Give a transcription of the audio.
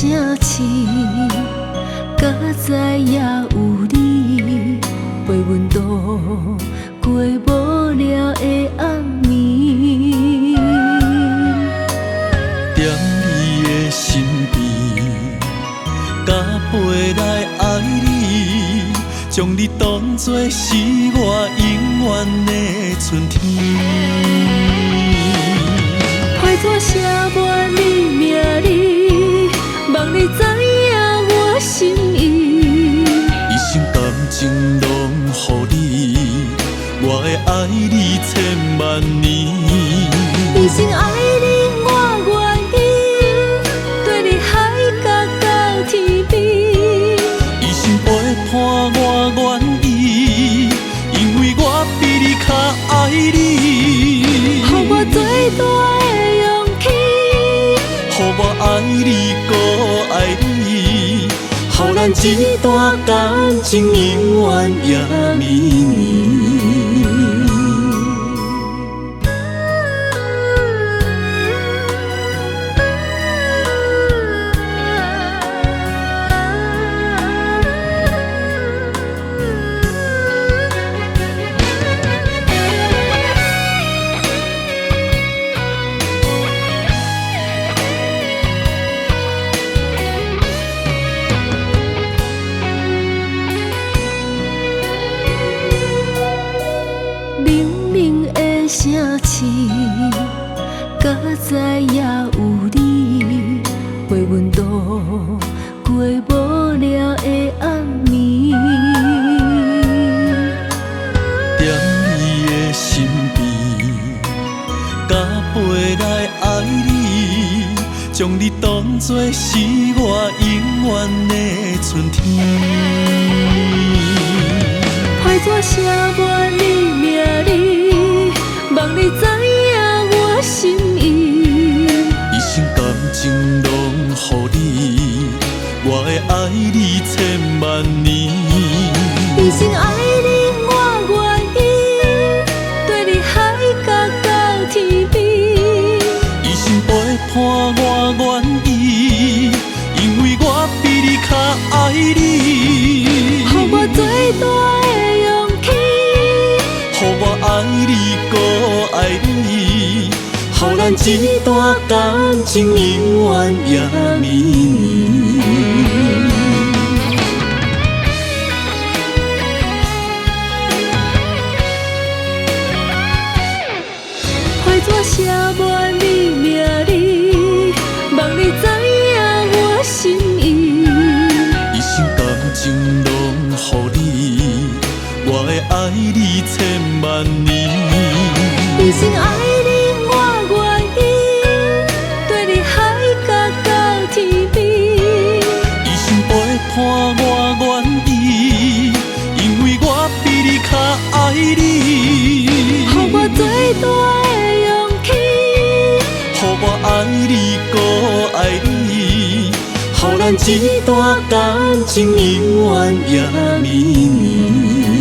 城市，甲知也有你陪阮度过无聊的暗暝，踮你的身边，甲陪来爱你，将你当作是我永远的春天。歹纸写满你名字，望你知影我心意。一生感情拢予你，我会爱你千万年。一生爱你我愿意，对你海角到天边。一生陪伴我愿意，因为我比你较爱你。予我最大的勇气，予我爱你，搁爱你，予咱这段感情永远也绵绵。明明的城市，甲知也有你陪阮度过无聊的暗暝，踮你的身边，甲陪来爱你，将你当作是我永远的春天。歹纸写满你名字，望你知影我心意。一生感情拢予你，我会爱你千万年。一生爱你我愿意，对你海角到天边。一生陪伴我愿意，因为我比你较爱你。予我最大的勇气，予我爱你，搁爱你，予咱这段感情永远也绵绵。歹纸写满你名字，望你知影我心意。一生感情拢予你，我会爱你千万年。一生爱你我愿意，对你海角到天边。一生陪伴我愿意，因为我比你较爱你。予我最大的勇气，予我爱你，搁爱你，予咱这段感情永远也绵绵。